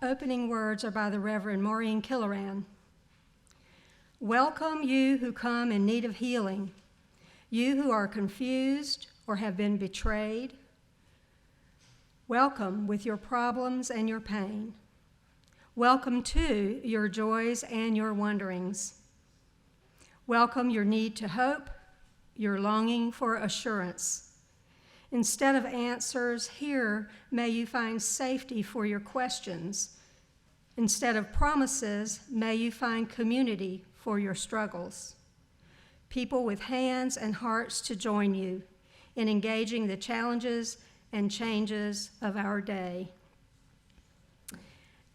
opening words are by the Reverend Maureen Killoran. Welcome, you who come in need of healing, you who are confused or have been betrayed. Welcome with your problems and your pain. Welcome to your joys and your wonderings. Welcome your need to hope, your longing for assurance. Instead of answers, here may you find safety for your questions. Instead of promises, may you find community for your struggles. People with hands and hearts to join you in engaging the challenges and changes of our day.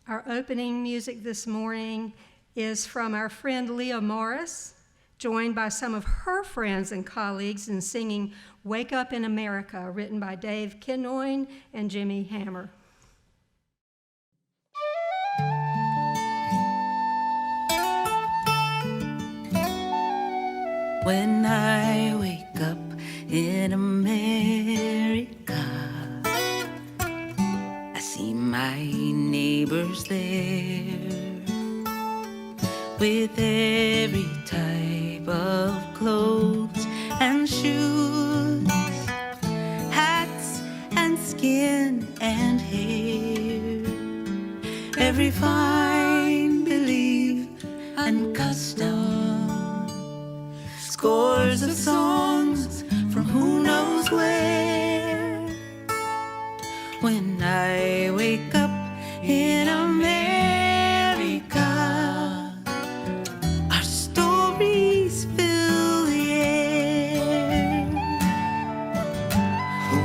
Our opening music this morning is from our friend Leah Morris, joined by some of her friends and colleagues in singing Wake Up in America, written by Dave Kinoin and Jimmy Hammer. When I wake up in America, I see my neighbors there with every type of clothes and shoes, hats and skin and hair, every fine belief and custom, scores of songs from who knows where. When I wake up in America, our stories fill the air.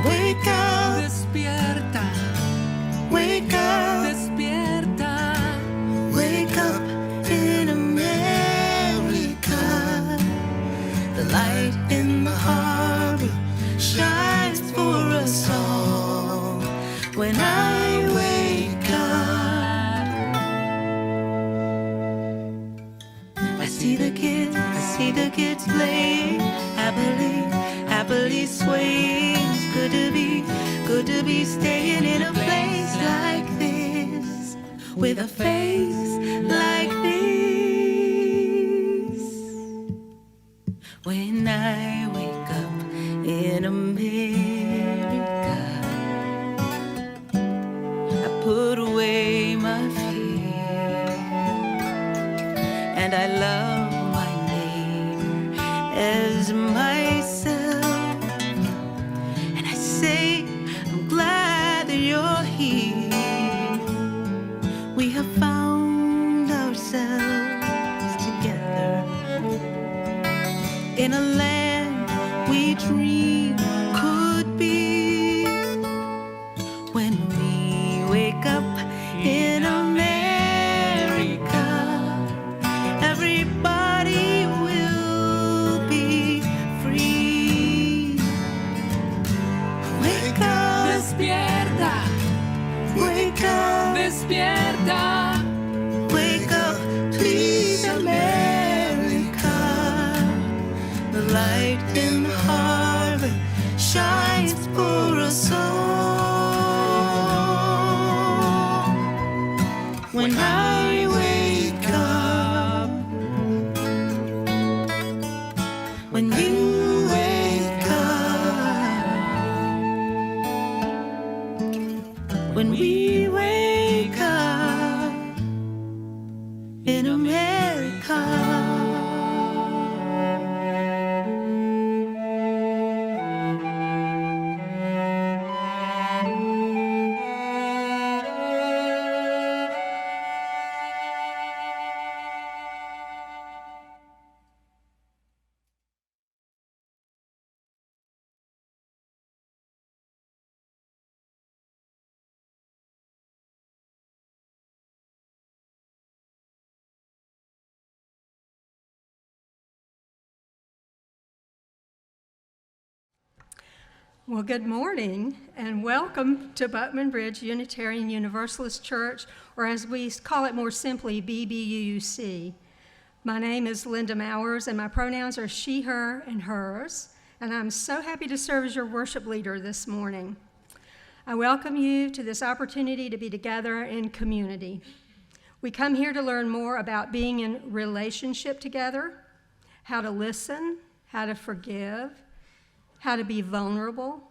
Wake up, despierta. Wake up, despierta. Wake up in America. The light in the harbor shines for us all. When I wake up, I see the kids playing, happily swaying. It's good to be staying in a place like this, with a face like this. When I wake up in America, I put away my fear, and I love my neighbor as myself, and I say I'm glad that you're here. We have found ourselves together in a land we dream could be. When we wake up in America, everybody will be free. Wake up, despierta. Wake up, despierta. Wake up, please, America. The light in the harbor shines for us all. When I wake up, when you wake up, when we wake up in America. Well, good morning and welcome to Buckman Bridge Unitarian Universalist Church, or as we call it more simply, BBUUC. My name is Linda Mowers and my pronouns are she, her, and hers, and I'm so happy to serve as your worship leader this morning. I welcome you to this opportunity to be together in community. We come here to learn more about being in relationship together, how to listen, how to forgive, how to be vulnerable,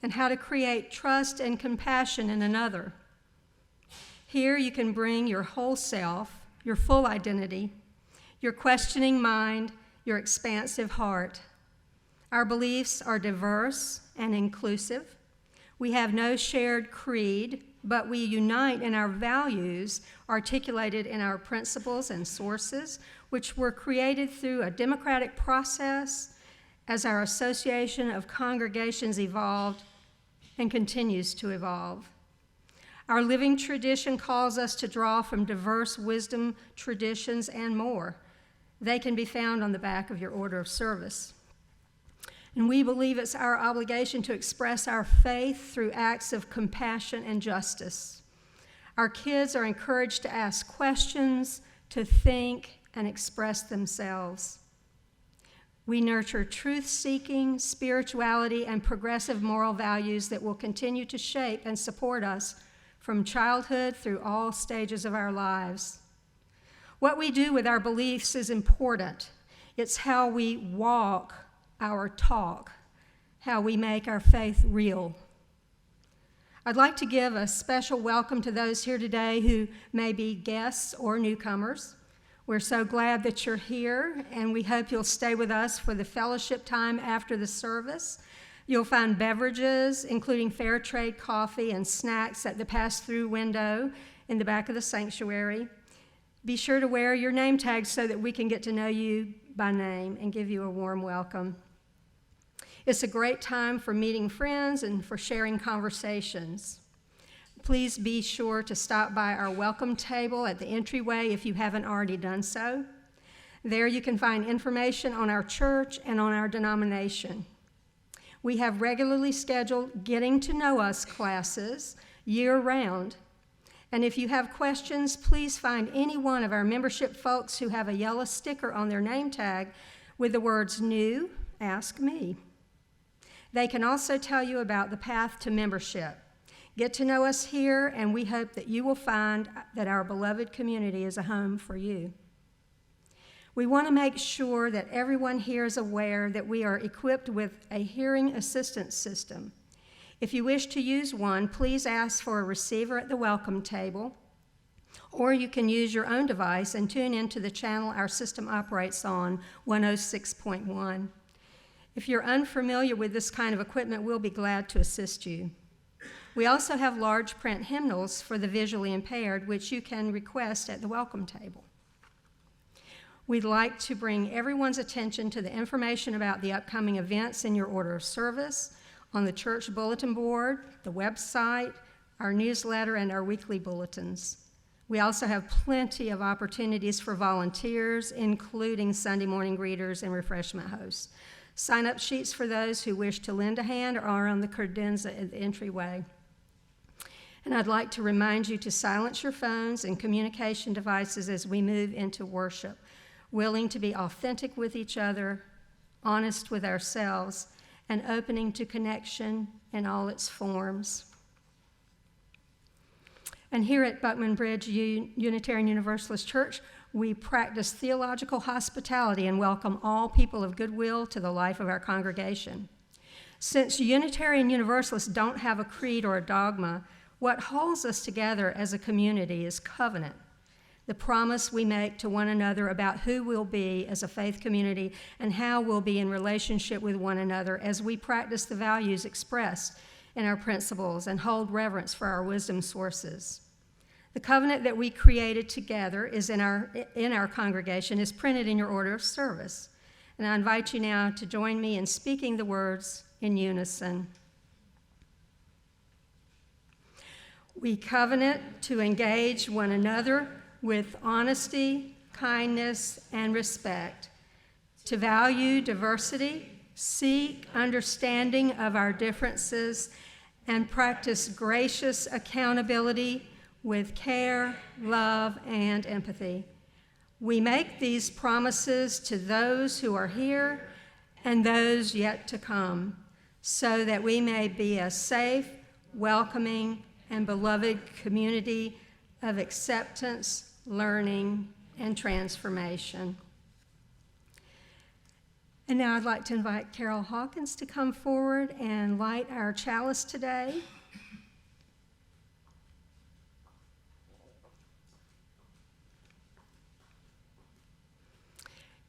and how to create trust and compassion in another. Here you can bring your whole self, your full identity, your questioning mind, your expansive heart. Our beliefs are diverse and inclusive. We have no shared creed, but we unite in our values articulated in our principles and sources, which were created through a democratic process as our association of congregations evolved and continues to evolve. Our living tradition calls us to draw from diverse wisdom traditions and more. They can be found on the back of your order of service. And we believe it's our obligation to express our faith through acts of compassion and justice. Our kids are encouraged to ask questions, to think, and express themselves. We nurture truth-seeking, spirituality, and progressive moral values that will continue to shape and support us from childhood through all stages of our lives. What we do with our beliefs is important. It's how we walk our talk, how we make our faith real. I'd like to give a special welcome to those here today who may be guests or newcomers. We're so glad that you're here, and we hope you'll stay with us for the fellowship time after the service. You'll find beverages, including fair trade coffee and snacks at the pass-through window in the back of the sanctuary. Be sure to wear your name tag so that we can get to know you by name and give you a warm welcome. It's a great time for meeting friends and for sharing conversations. Please be sure to stop by our welcome table at the entryway if you haven't already done so. There you can find information on our church and on our denomination. We have regularly scheduled Getting to Know Us classes year-round. And if you have questions, please find any one of our membership folks who have a yellow sticker on their name tag with the words "New, Ask Me." They can also tell you about the path to membership. Get to know us here, and we hope that you will find that our beloved community is a home for you. We want to make sure that everyone here is aware that we are equipped with a hearing assistance system. If you wish to use one, please ask for a receiver at the welcome table, or you can use your own device and tune into the channel our system operates on, 106.1. If you're unfamiliar with this kind of equipment, we'll be glad to assist you. We also have large print hymnals for the visually impaired, which you can request at the welcome table. We'd like to bring everyone's attention to the information about the upcoming events in your order of service on the church bulletin board, the website, our newsletter, and our weekly bulletins. We also have plenty of opportunities for volunteers, including Sunday morning greeters and refreshment hosts. Sign-up sheets for those who wish to lend a hand are on the credenza at the entryway. And I'd like to remind you to silence your phones and communication devices as we move into worship, willing to be authentic with each other, honest with ourselves, and opening to connection in all its forms. And here at Buckman Bridge Unitarian Universalist Church, we practice theological hospitality and welcome all people of goodwill to the life of our congregation. Since Unitarian Universalists don't have a creed or a dogma, what holds us together as a community is covenant, the promise we make to one another about who we'll be as a faith community and how we'll be in relationship with one another as we practice the values expressed in our principles and hold reverence for our wisdom sources. The covenant that we created together is in our congregation is printed in your order of service. And I invite you now to join me in speaking the words in unison. We covenant to engage one another with honesty, kindness, and respect, to value diversity, seek understanding of our differences, and practice gracious accountability with care, love, and empathy. We make these promises to those who are here and those yet to come, so that we may be a safe, welcoming, and beloved community of acceptance, learning, and transformation. And now I'd like to invite Carol Hawkins to come forward and light our chalice today.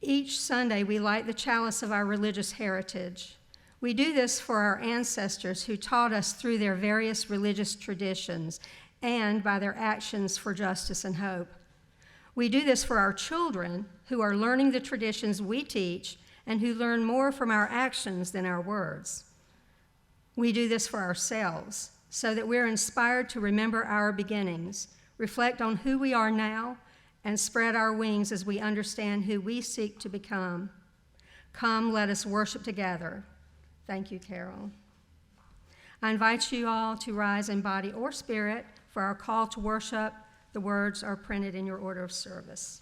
Each Sunday, we light the chalice of our religious heritage. We do this for our ancestors who taught us through their various religious traditions and by their actions for justice and hope. We do this for our children who are learning the traditions we teach and who learn more from our actions than our words. We do this for ourselves so that we're inspired to remember our beginnings, reflect on who we are now, and spread our wings as we understand who we seek to become. Come, let us worship together. Thank you, Carol. I invite you all to rise in body or spirit for our call to worship. The words are printed in your order of service.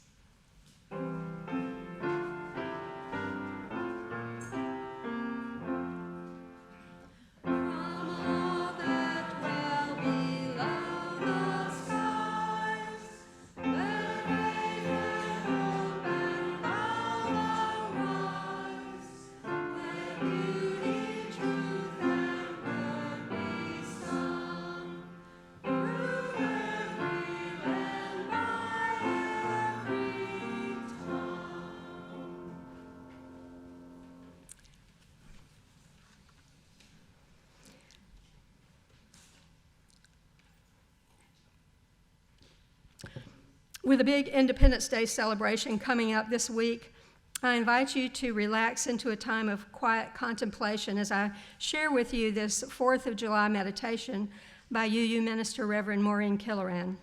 With a big Independence Day celebration coming up this week, I invite you to relax into a time of quiet contemplation as I share with you this 4th of July meditation by UU Minister Reverend Maureen Killoran.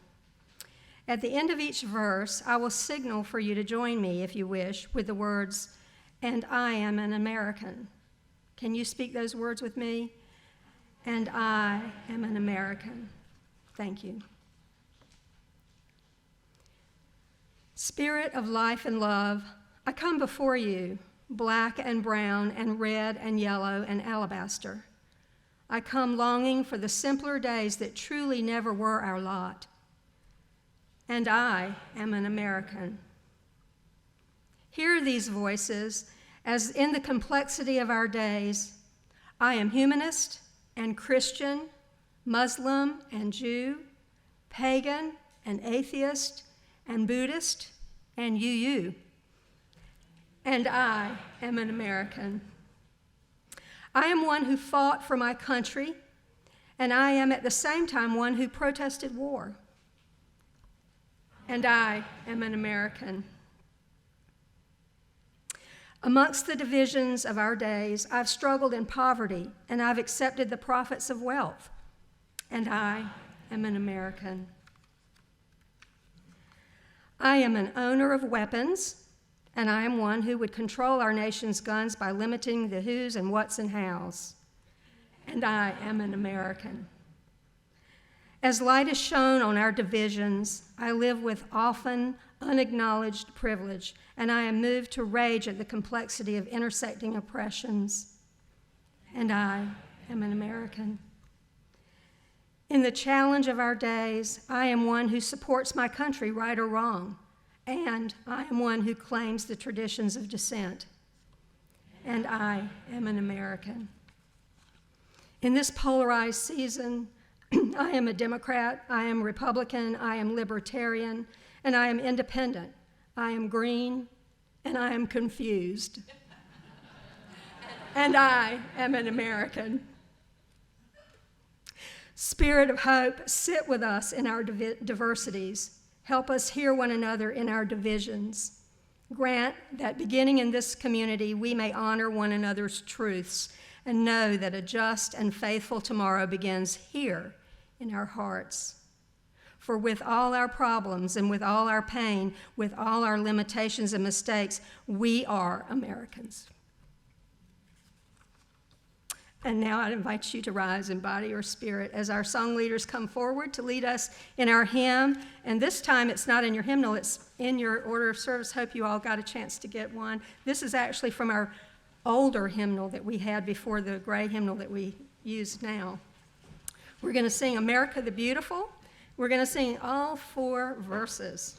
At the end of each verse, I will signal for you to join me, if you wish, with the words, "And I am an American." Can you speak those words with me? And I am an American. Thank you. Spirit of life and love, I come before you, black and brown and red and yellow and alabaster. I come longing for the simpler days that truly never were our lot. And I am an American. Hear these voices as in the complexity of our days, I am humanist and Christian, Muslim and Jew, pagan and atheist, and Buddhist, and UU. And I am an American. I am one who fought for my country, and I am at the same time one who protested war. And I am an American. Amongst the divisions of our days, I've struggled in poverty, and I've accepted the profits of wealth. And I am an American. I am an owner of weapons, and I am one who would control our nation's guns by limiting the who's and what's and how's. And I am an American. As light is shown on our divisions, I live with often unacknowledged privilege, and I am moved to rage at the complexity of intersecting oppressions. And I am an American. In the challenge of our days, I am one who supports my country, right or wrong, and I am one who claims the traditions of dissent. And I am an American. In this polarized season, I am a Democrat, I am Republican, I am libertarian, and I am independent. I am green, and I am confused. And I am an American. Spirit of hope, sit with us in our diversities. Help us hear one another in our divisions. Grant that beginning in this community, we may honor one another's truths and know that a just and faithful tomorrow begins here in our hearts. For with all our problems and with all our pain, with all our limitations and mistakes, we are Americans. And now I invite you to rise in body or spirit as our song leaders come forward to lead us in our hymn. And this time it's not in your hymnal, it's in your order of service. Hope you all got a chance to get one. This is actually from our older hymnal that we had before the gray hymnal that we use now. We're going to sing America the Beautiful. We're going to sing all 4 verses.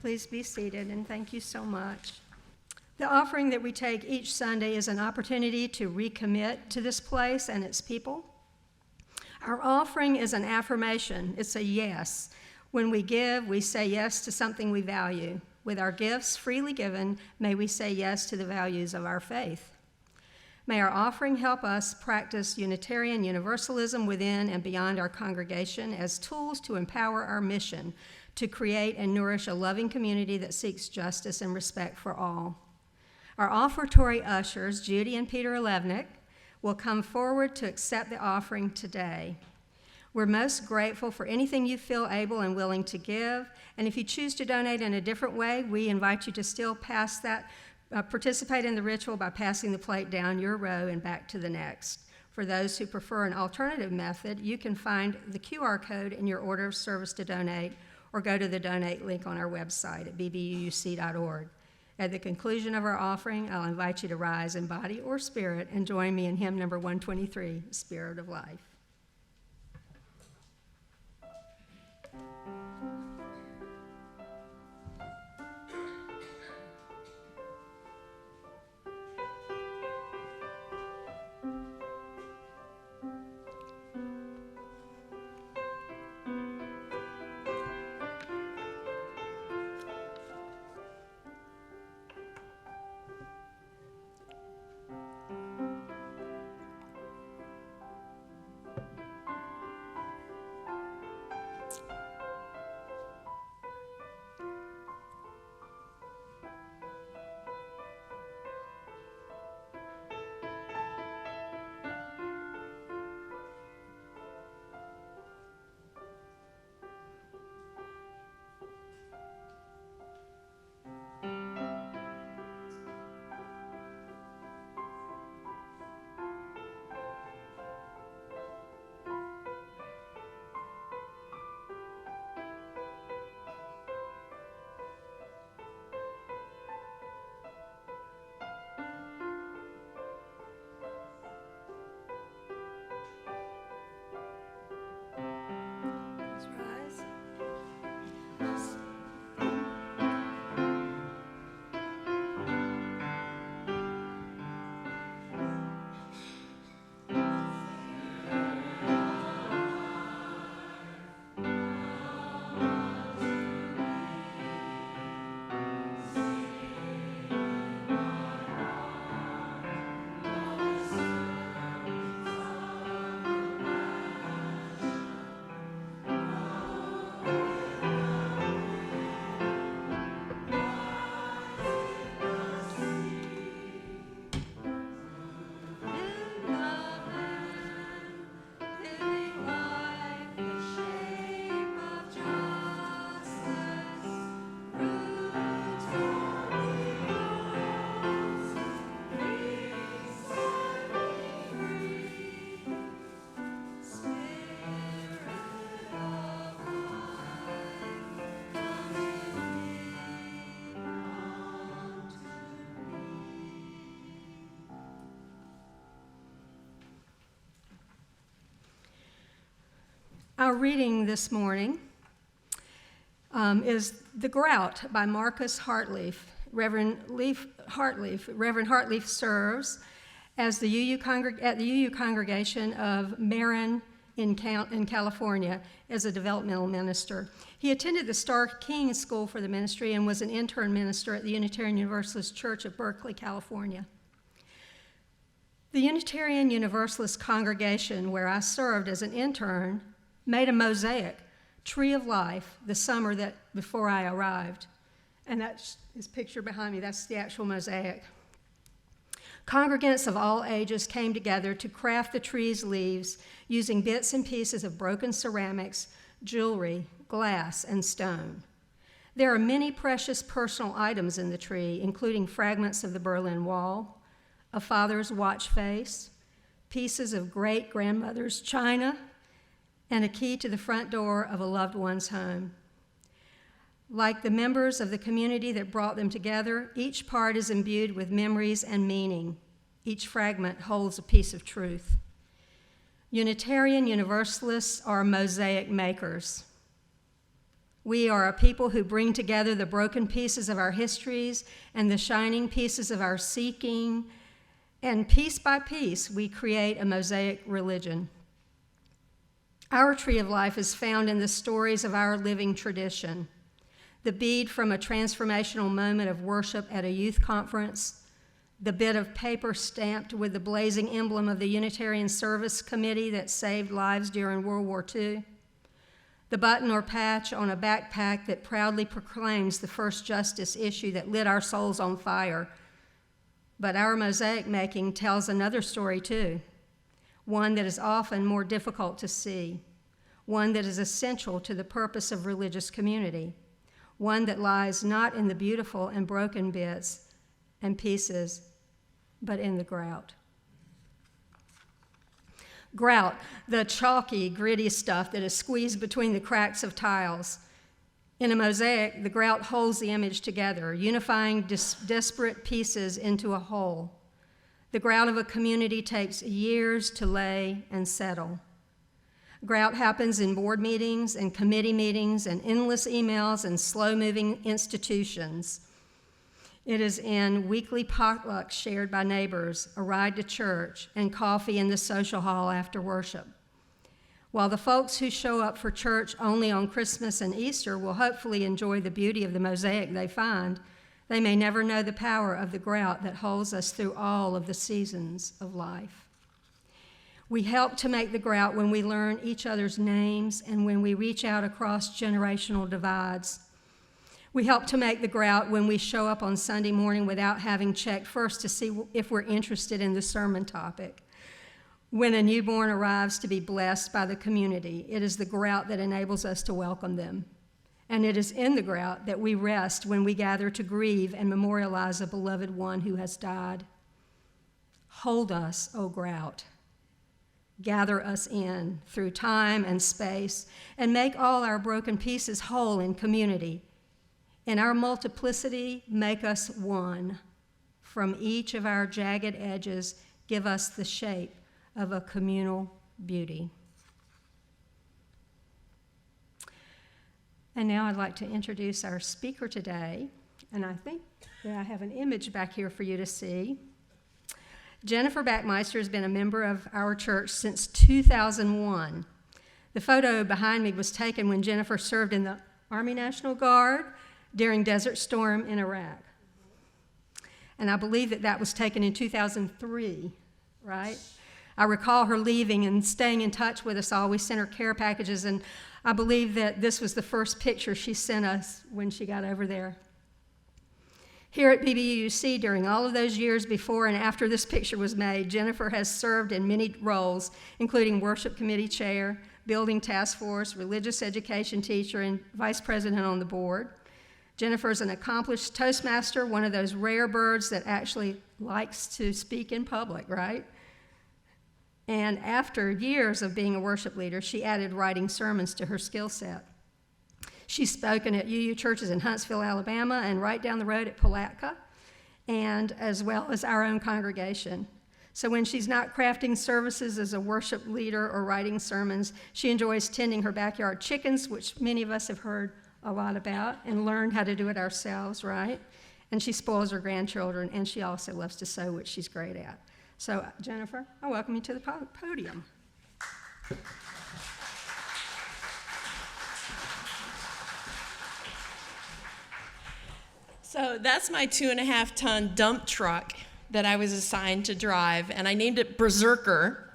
Please be seated, and thank you so much. The offering that we take each Sunday is an opportunity to recommit to this place and its people. Our offering is an affirmation. It's a yes. When we give, we say yes to something we value. With our gifts freely given, may we say yes to the values of our faith. May our offering help us practice Unitarian Universalism within and beyond our congregation as tools to empower our mission to create and nourish a loving community that seeks justice and respect for all. Our offertory ushers, Judy and Peter Levnick, will come forward to accept the offering today. We're most grateful for anything you feel able and willing to give, and if you choose to donate in a different way, we invite you to still participate in the ritual by passing the plate down your row and back to the next. For those who prefer an alternative method, you can find the QR code in your order of service to donate, or go to the donate link on our website at bbuuc.org. At the conclusion of our offering, I'll invite you to rise in body or spirit and join me in hymn number 123, Spirit of Life. Our reading this morning is The Grout by Marcus Hartleaf. Reverend Hartleaf serves as at the UU Congregation of Maureen in California as a developmental minister. He attended the Starr King School for the Ministry and was an intern minister at the Unitarian Universalist Church of Berkeley, California. The Unitarian Universalist congregation where I served as an intern made a mosaic, Tree of Life, the summer that before I arrived. And that's his picture behind me, that's the actual mosaic. Congregants of all ages came together to craft the tree's leaves using bits and pieces of broken ceramics, jewelry, glass, and stone. There are many precious personal items in the tree, including fragments of the Berlin Wall, a father's watch face, pieces of great-grandmother's china, and a key to the front door of a loved one's home. Like the members of the community that brought them together, each part is imbued with memories and meaning. Each fragment holds a piece of truth. Unitarian Universalists are mosaic makers. We are a people who bring together the broken pieces of our histories and the shining pieces of our seeking, and piece by piece, we create a mosaic religion. Our tree of life is found in the stories of our living tradition. The bead from a transformational moment of worship at a youth conference, the bit of paper stamped with the blazing emblem of the Unitarian Service Committee that saved lives during World War II, the button or patch on a backpack that proudly proclaims the first justice issue that lit our souls on fire. But our mosaic making tells another story too, one that is often more difficult to see, one that is essential to the purpose of religious community, one that lies not in the beautiful and broken bits and pieces, but in the grout. Grout, the chalky, gritty stuff that is squeezed between the cracks of tiles. In a mosaic, the grout holds the image together, unifying disparate pieces into a whole. The grout of a community takes years to lay and settle. Grout happens in board meetings and committee meetings and endless emails and slow-moving institutions. It is in weekly potlucks shared by neighbors, a ride to church, and coffee in the social hall after worship. While the folks who show up for church only on Christmas and Easter will hopefully enjoy the beauty of the mosaic they find, they may never know the power of the grout that holds us through all of the seasons of life. We help to make the grout when we learn each other's names and when we reach out across generational divides. We help to make the grout when we show up on Sunday morning without having checked first to see if we're interested in the sermon topic. When a newborn arrives to be blessed by the community, it is the grout that enables us to welcome them. And it is in the grout that we rest when we gather to grieve and memorialize a beloved one who has died. Hold us, O grout. Gather us in through time and space, and make all our broken pieces whole in community. In our multiplicity, make us one. From each of our jagged edges, give us the shape of a communal beauty. And now I'd like to introduce our speaker today, and I think that I have an image back here for you to see. Jennifer Bacmeister has been a member of our church since 2001. The photo behind me was taken when Jennifer served in the Army National Guard during Desert Storm in Iraq. And I believe that that was taken in 2003, right? I recall her leaving and staying in touch with us all. We sent her care packages, and I believe that this was the first picture she sent us when she got over there. Here at BBUC, during all of those years before and after this picture was made, Jennifer has served in many roles, including worship committee chair, building task force, religious education teacher, and vice president on the board. Jennifer is an accomplished Toastmaster, one of those rare birds that actually likes to speak in public, right? And after years of being a worship leader, she added writing sermons to her skill set. She's spoken at UU churches in Huntsville, Alabama, and right down the road at Palatka, and as well as our own congregation. So when she's not crafting services as a worship leader or writing sermons, she enjoys tending her backyard chickens, which many of us have heard a lot about and learned how to do it ourselves, right? And she spoils her grandchildren, and she also loves to sew, which she's great at. So, Jennifer, I welcome you to the podium. So that's my 2.5-ton dump truck that I was assigned to drive, and I named it Berserker.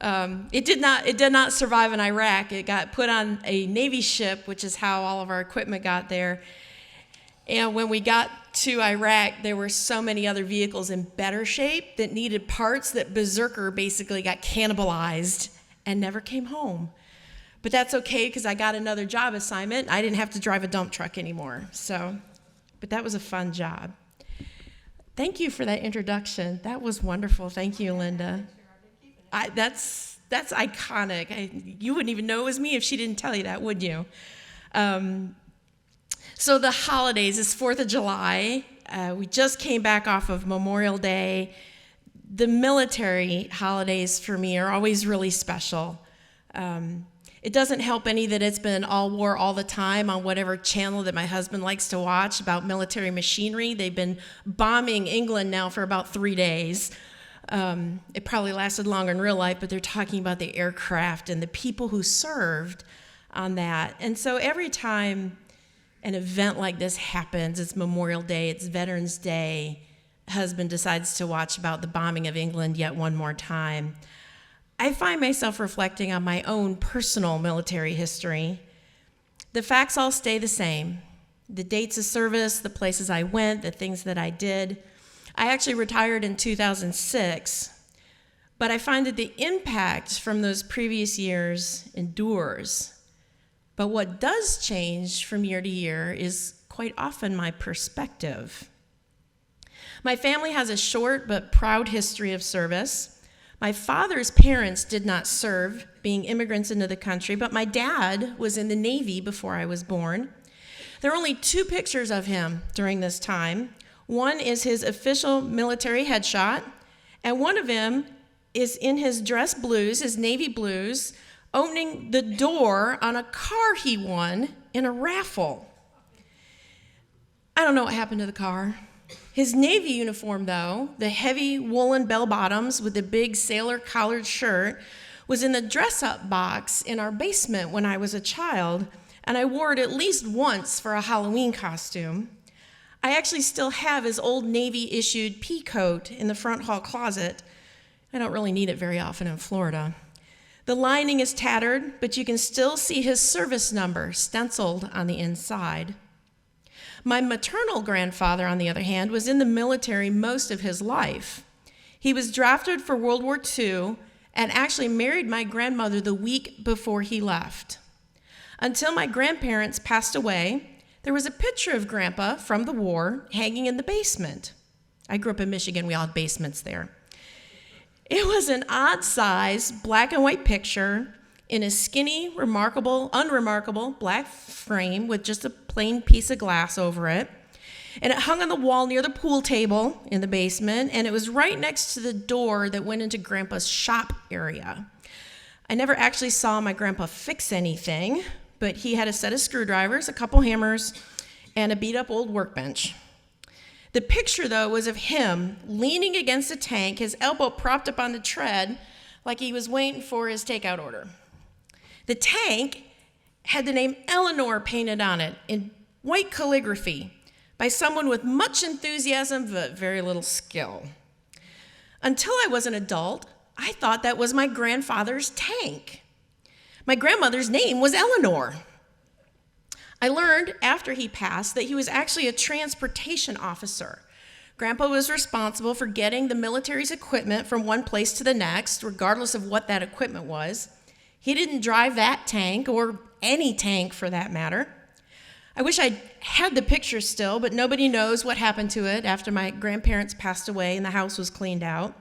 It did not survive in Iraq. It got put on a Navy ship, which is how all of our equipment got there. And when we got to Iraq, there were so many other vehicles in better shape that needed parts that Berserker basically got cannibalized and never came home. But that's okay, because I got another job assignment. I didn't have to drive a dump truck anymore. But that was a fun job. Thank you for that introduction. That was wonderful. Thank you, Linda. That's iconic. You wouldn't even know it was me if she didn't tell you that, would you? So the holidays, it's 4th of July. We just came back off of Memorial Day. The military holidays for me are always really special. It doesn't help any that it's been all war all the time on whatever channel that my husband likes to watch about military machinery. They've been bombing England now for about 3 days. It probably lasted longer in real life, but they're talking about the aircraft and the people who served on that. And so every time an event like this happens, it's Memorial Day, it's Veterans Day, husband decides to watch about the bombing of England yet one more time, I find myself reflecting on my own personal military history. The facts all stay the same. The dates of service, the places I went, the things that I did. I actually retired in 2006, but I find that the impact from those previous years endures. But what does change from year to year is quite often my perspective. My family has a short but proud history of service. My father's parents did not serve, being immigrants into the country, but my dad was in the Navy before I was born. There are only 2 pictures of him during this time. One is his official military headshot, and one of him is in his dress blues, his navy blues, opening the door on a car he won in a raffle. I don't know what happened to the car. His Navy uniform, though, the heavy woolen bell bottoms with the big sailor collared shirt, was in the dress-up box in our basement when I was a child, and I wore it at least once for a Halloween costume. I actually still have his old Navy-issued pea coat in the front hall closet. I don't really need it very often in Florida. The lining is tattered, but you can still see his service number stenciled on the inside. My maternal grandfather, on the other hand, was in the military most of his life. He was drafted for World War II and actually married my grandmother the week before he left. Until my grandparents passed away, there was a picture of Grandpa from the war hanging in the basement. I grew up in Michigan. We all had basements there. It was an odd-sized black and white picture in a skinny, unremarkable black frame with just a plain piece of glass over it. And it hung on the wall near the pool table in the basement, and it was right next to the door that went into Grandpa's shop area. I never actually saw my grandpa fix anything, but he had a set of screwdrivers, a couple hammers, and a beat-up old workbench. The picture, though, was of him leaning against a tank, his elbow propped up on the tread, like he was waiting for his takeout order. The tank had the name Eleanor painted on it in white calligraphy by someone with much enthusiasm but very little skill. Until I was an adult, I thought that was my grandfather's tank. My grandmother's name was Eleanor. I learned after he passed that he was actually a transportation officer. Grandpa was responsible for getting the military's equipment from one place to the next, regardless of what that equipment was. He didn't drive that tank, or any tank for that matter. I wish I had the picture still, but nobody knows what happened to it after my grandparents passed away and the house was cleaned out.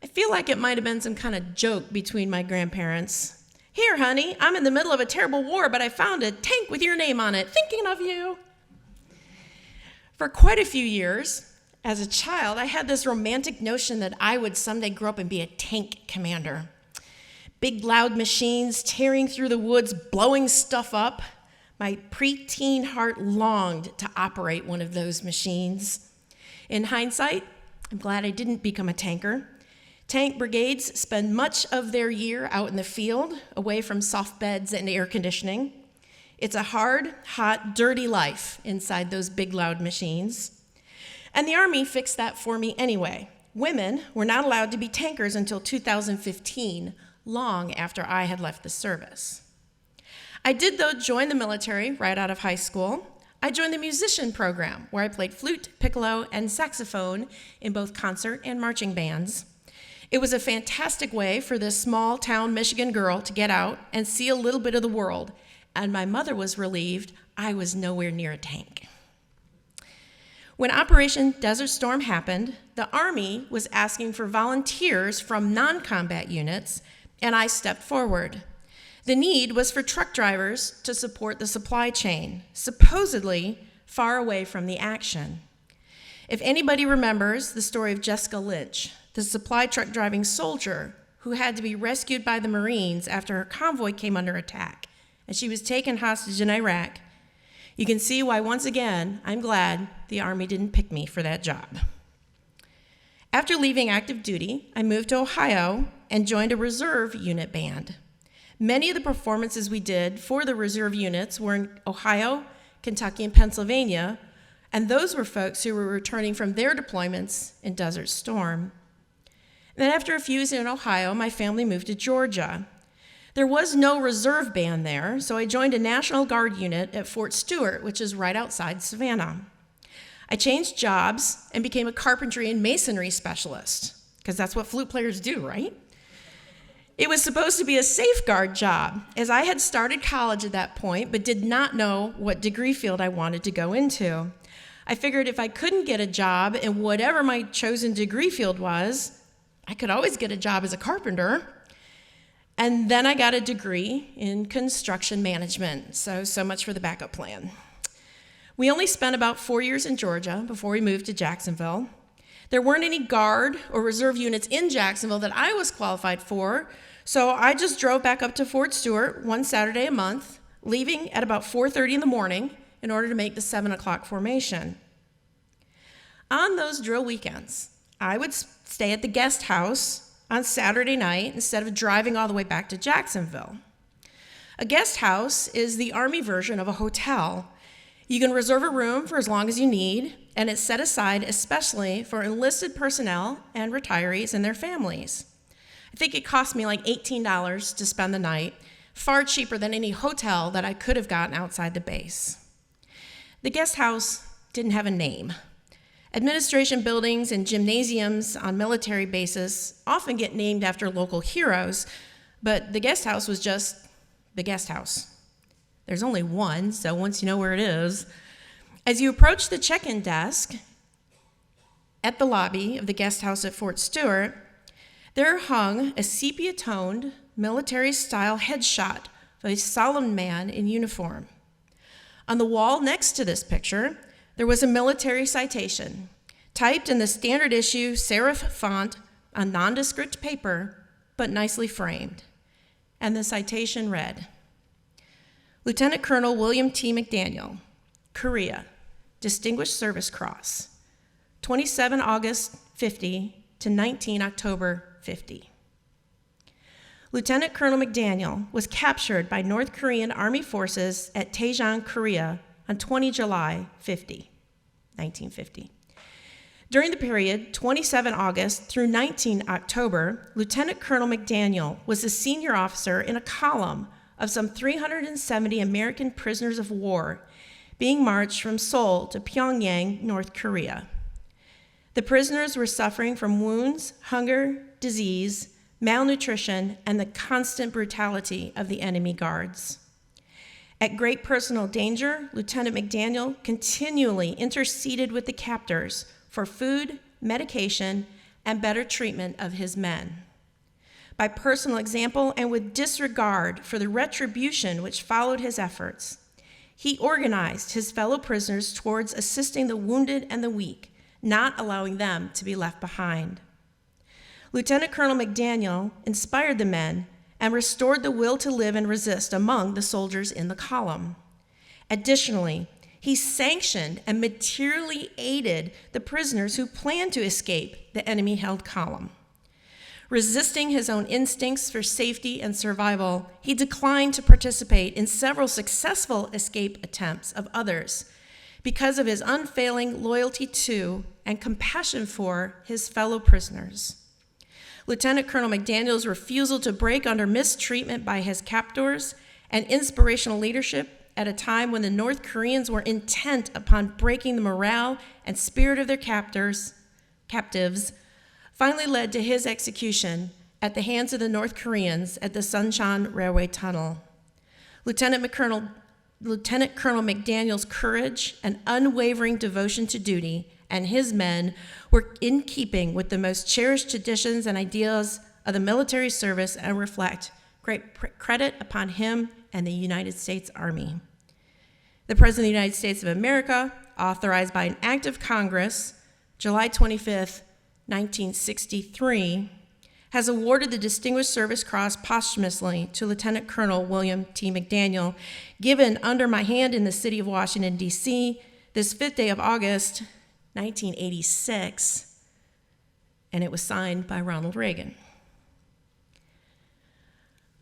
I feel like it might have been some kind of joke between my grandparents. Here, honey, I'm in the middle of a terrible war, but I found a tank with your name on it, thinking of you. For quite a few years, As a child, I had this romantic notion that I would someday grow up and be a tank commander. Big, loud machines tearing through the woods, blowing stuff up. My preteen heart longed to operate one of those machines. In hindsight, I'm glad I didn't become a tanker. Tank brigades spend much of their year out in the field, away from soft beds and air conditioning. It's a hard, hot, dirty life inside those big, loud machines. And the Army fixed that for me anyway. Women were not allowed to be tankers until 2015, long after I had left the service. I did, though, join the military right out of high school. I joined the musician program, where I played flute, piccolo, and saxophone in both concert and marching bands. It was a fantastic way for this small-town Michigan girl to get out and see a little bit of the world, and my mother was relieved I was nowhere near a tank. When Operation Desert Storm happened, the Army was asking for volunteers from non-combat units, and I stepped forward. The need was for truck drivers to support the supply chain, supposedly far away from the action. If anybody remembers the story of Jessica Lynch, the supply truck driving soldier who had to be rescued by the Marines after her convoy came under attack, and she was taken hostage in Iraq, you can see why, once again, I'm glad the Army didn't pick me for that job. After leaving active duty, I moved to Ohio and joined a reserve unit band. Many of the performances we did for the reserve units were in Ohio, Kentucky, and Pennsylvania, and those were folks who were returning from their deployments in Desert Storm. Then after a few years in Ohio, my family moved to Georgia. There was no reserve band there, so I joined a National Guard unit at Fort Stewart, which is right outside Savannah. I changed jobs and became a carpentry and masonry specialist, because that's what flute players do, right? It was supposed to be a safeguard job, as I had started college at that point, but did not know what degree field I wanted to go into. I figured if I couldn't get a job in whatever my chosen degree field was, I could always get a job as a carpenter. And then I got a degree in construction management, so much for the backup plan. We only spent about 4 years in Georgia before we moved to Jacksonville. There weren't any Guard or reserve units in Jacksonville that I was qualified for, so I just drove back up to Fort Stewart one Saturday a month, leaving at about 4:30 in the morning in order to make the 7 o'clock formation. On those drill weekends, I would stay at the guest house on Saturday night instead of driving all the way back to Jacksonville. A guest house is the Army version of a hotel. You can reserve a room for as long as you need, and it's set aside especially for enlisted personnel and retirees and their families. I think it cost me like $18 to spend the night, far cheaper than any hotel that I could have gotten outside the base. The guest house didn't have a name. Administration buildings and gymnasiums on military bases often get named after local heroes, but the guest house was just the guest house. There's only one, so once you know where it is, as you approach the check-in desk at the lobby of the guest house at Fort Stewart, there hung a sepia-toned, military-style headshot of a solemn man in uniform. On the wall next to this picture, there was a military citation, typed in the standard issue serif font on nondescript paper, but nicely framed. And the citation read, Lieutenant Colonel William T. McDaniel, Korea, Distinguished Service Cross, 27 August 50 to 19 October 50. Lieutenant Colonel McDaniel was captured by North Korean Army forces at Daejeon, Korea on 20 July 1950. During the period 27 August through 19 October, Lieutenant Colonel McDaniel was a senior officer in a column of some 370 American prisoners of war being marched from Seoul to Pyongyang, North Korea. The prisoners were suffering from wounds, hunger, disease, malnutrition, and the constant brutality of the enemy guards. At great personal danger, Lieutenant McDaniel continually interceded with the captors for food, medication, and better treatment of his men. By personal example and with disregard for the retribution which followed his efforts, he organized his fellow prisoners towards assisting the wounded and the weak, not allowing them to be left behind. Lieutenant Colonel McDaniel inspired the men and restored the will to live and resist among the soldiers in the column. Additionally, he sanctioned and materially aided the prisoners who planned to escape the enemy-held column. Resisting his own instincts for safety and survival, he declined to participate in several successful escape attempts of others because of his unfailing loyalty to and compassion for his fellow prisoners. Lieutenant Colonel McDaniel's refusal to break under mistreatment by his captors and inspirational leadership at a time when the North Koreans were intent upon breaking the morale and spirit of their captives, finally led to his execution at the hands of the North Koreans at the Suncheon Railway Tunnel. Lieutenant Colonel McDaniel's courage and unwavering devotion to duty and his men were in keeping with the most cherished traditions and ideals of the military service and reflect great credit upon him and the United States Army. The President of the United States of America, authorized by an act of Congress, July 25th, 1963, has awarded the Distinguished Service Cross posthumously to Lieutenant Colonel William T. McDaniel, given under my hand in the city of Washington, D.C., this 5th day of August, 1986, and it was signed by Ronald Reagan.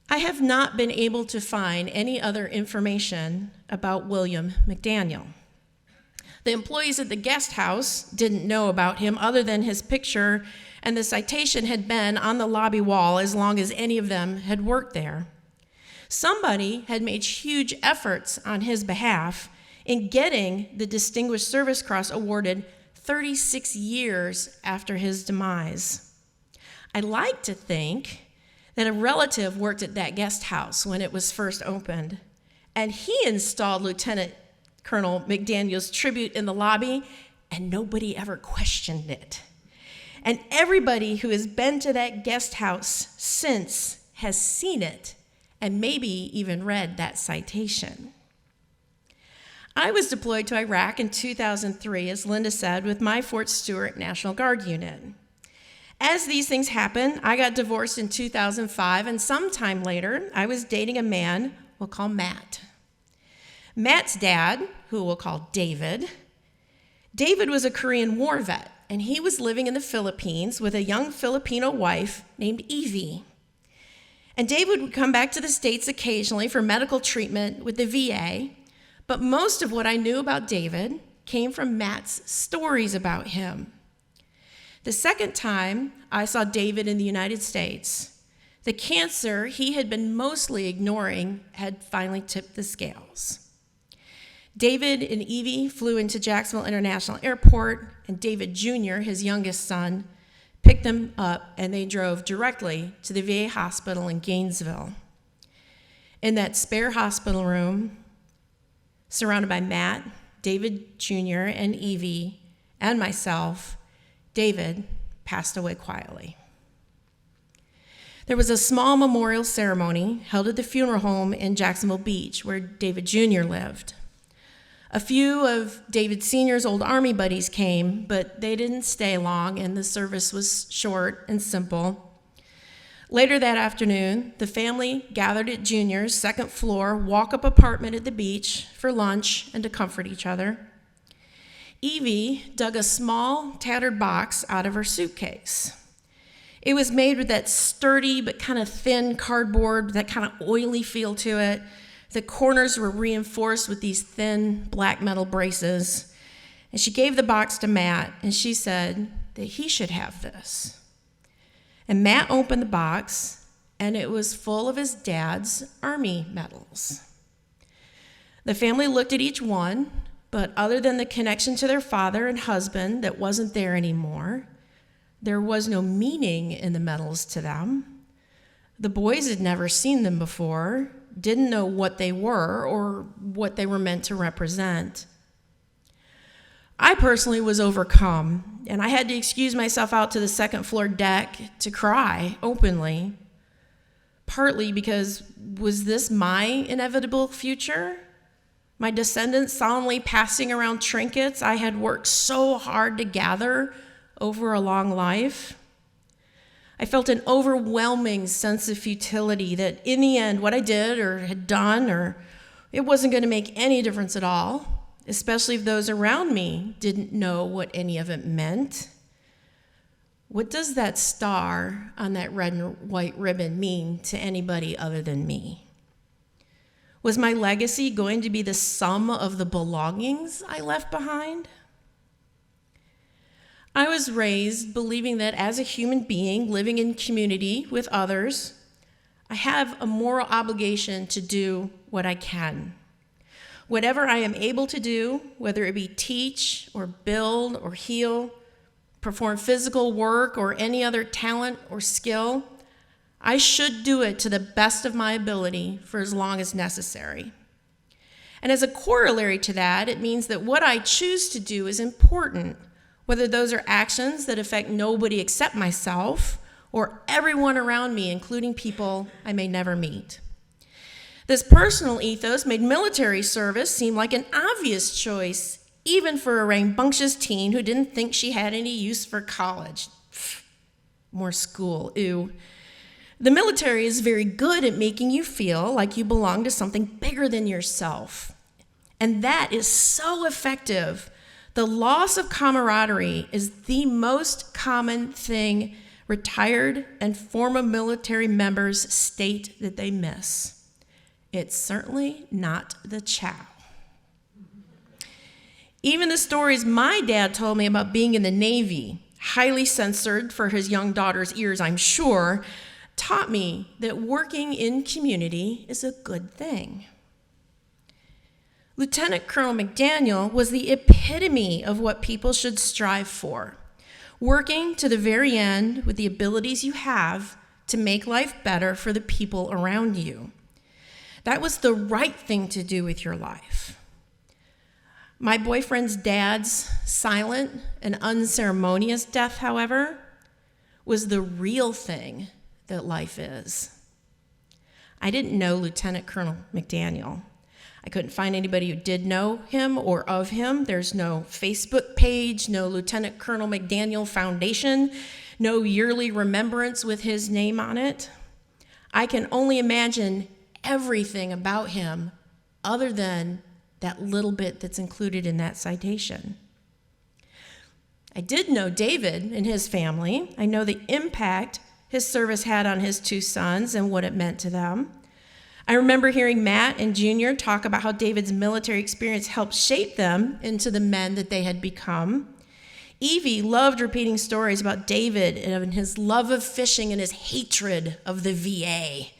I have not been able to find any other information about William McDaniel. The employees at the guest house didn't know about him other than his picture, and the citation had been on the lobby wall as long as any of them had worked there. Somebody had made huge efforts on his behalf in getting the Distinguished Service Cross awarded 36 years after his demise. I like to think that a relative worked at that guest house when it was first opened, and he installed Lieutenant Colonel McDaniel's tribute in the lobby, and nobody ever questioned it. And everybody who has been to that guest house since has seen it and maybe even read that citation. I was deployed to Iraq in 2003, as Linda said, with my Fort Stewart National Guard unit. As these things happen, I got divorced in 2005, and sometime later, I was dating a man we'll call Matt. Matt's dad, who we'll call David was a Korean War vet, and he was living in the Philippines with a young Filipino wife named Evie. And David would come back to the States occasionally for medical treatment with the VA, but most of what I knew about David came from Matt's stories about him. The second time I saw David in the United States, the cancer he had been mostly ignoring had finally tipped the scales. David and Evie flew into Jacksonville International Airport, and David Jr., his youngest son, picked them up, and they drove directly to the VA hospital in Gainesville. In that spare hospital room, surrounded by Matt, David Jr., and Evie, and myself, David passed away quietly. There was a small memorial ceremony held at the funeral home in Jacksonville Beach, where David Jr. lived. A few of David Sr.'s old Army buddies came, but they didn't stay long, and the service was short and simple. Later that afternoon, the family gathered at Junior's second floor walk-up apartment at the beach for lunch and to comfort each other. Evie dug a small, tattered box out of her suitcase. It was made with that sturdy but kind of thin cardboard, that kind of oily feel to it. The corners were reinforced with these thin black metal braces. And she gave the box to Matt, and she said that he should have this. And Matt opened the box, and it was full of his dad's Army medals. The family looked at each one, but other than the connection to their father and husband that wasn't there anymore, there was no meaning in the medals to them. The boys had never seen them before, didn't know what they were or what they were meant to represent. I personally was overcome, and I had to excuse myself out to the second floor deck to cry openly, partly because was this my inevitable future? my descendants solemnly passing around trinkets I had worked so hard to gather over a long life. I felt an overwhelming sense of futility that in the end, what I did or had done, or it wasn't going to make any difference at all, especially if those around me didn't know what any of it meant. What does that star on that red and white ribbon mean to anybody other than me? Was my legacy going to be the sum of the belongings I left behind? I was raised believing that as a human being living in community with others, I have a moral obligation to do what I can. Whatever I am able to do, whether it be teach or build or heal, perform physical work or any other talent or skill, I should do it to the best of my ability for as long as necessary. And as a corollary to that, it means that what I choose to do is important, whether those are actions that affect nobody except myself or everyone around me, including people I may never meet. This personal ethos made military service seem like an obvious choice, even for a rambunctious teen who didn't think she had any use for college. More school, ew. The military is very good at making you feel like you belong to something bigger than yourself. And that is so effective. The loss of camaraderie is the most common thing retired and former military members state that they miss. It's certainly not the chow. Even the stories my dad told me about being in the Navy, highly censored for his young daughter's ears, I'm sure, taught me that working in community is a good thing. Lieutenant Colonel McDaniel was the epitome of what people should strive for, working to the very end with the abilities you have to make life better for the people around you. That was the right thing to do with your life. My boyfriend's dad's silent and unceremonious death, however, was the real thing that life is. I didn't know Lieutenant Colonel McDaniel. I couldn't find anybody who did know him or of him. There's no Facebook page, no Lieutenant Colonel McDaniel Foundation, no yearly remembrance with his name on it. I can only imagine everything about him other than that little bit that's included in that citation. I did know David and his family. I know the impact his service had on his two sons and what it meant to them. I remember hearing Matt and Junior talk about how David's military experience helped shape them into the men that they had become. Evie loved repeating stories about David and his love of fishing and his hatred of the VA.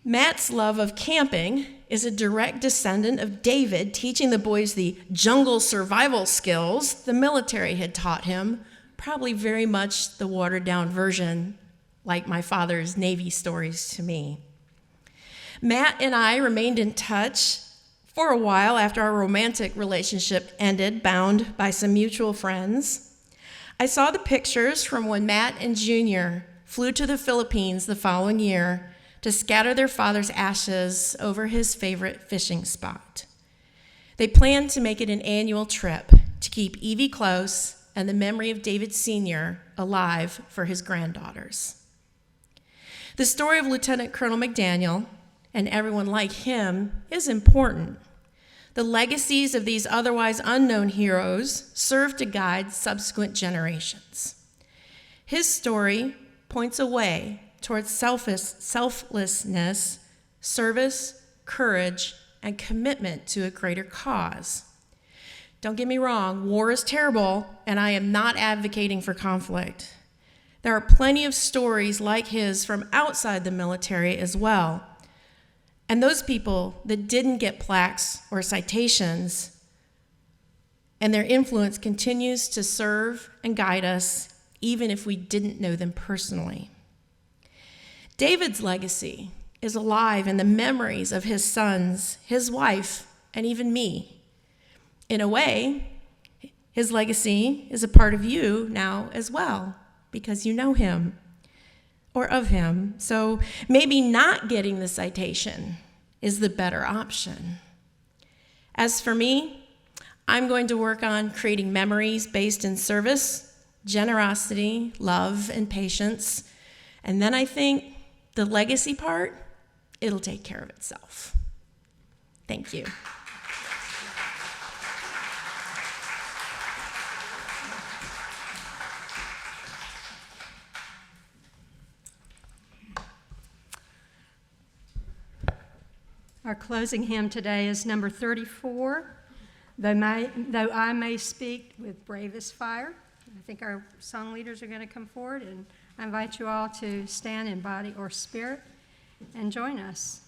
Matt's love of camping is a direct descendant of David teaching the boys the jungle survival skills the military had taught him, probably very much the watered-down version, like my father's Navy stories to me. Matt and I remained in touch for a while after our romantic relationship ended, bound by some mutual friends. I saw the pictures from when Matt and Junior flew to the Philippines the following year to scatter their father's ashes over his favorite fishing spot. They planned to make it an annual trip to keep Evie close and the memory of David Sr. alive for his granddaughters. The story of Lieutenant Colonel McDaniel and everyone like him is important. The legacies of these otherwise unknown heroes serve to guide subsequent generations. His story points a way towards selflessness, service, courage, and commitment to a greater cause. Don't get me wrong, war is terrible, and I am not advocating for conflict. There are plenty of stories like his from outside the military as well. And those people that didn't get plaques or citations, and their influence continues to serve and guide us, even if we didn't know them personally. David's legacy is alive in the memories of his sons, his wife, and even me. In a way, his legacy is a part of you now as well, because you know him or of him. So maybe not getting the citation is the better option. As for me, I'm going to work on creating memories based in service, generosity, love, and patience. And then I think the legacy part, it'll take care of itself. Thank you. Our closing hymn today is number 34, Though I May Speak with Bravest Fire. I think our song leaders are going to come forward, and I invite you all to stand in body or spirit and join us.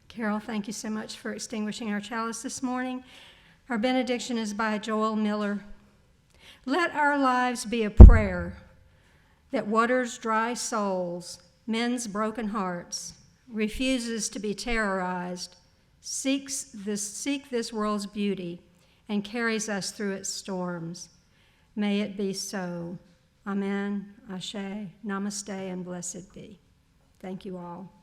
Carol, thank you so much for extinguishing our chalice this morning. Our benediction is by Joel Miller. Let our lives be a prayer that waters dry souls, mends broken hearts, refuses to be terrorized, seek this world's beauty, and carries us through its storms. May it be so. Amen, Ashe, Namaste, and blessed be. Thank you all.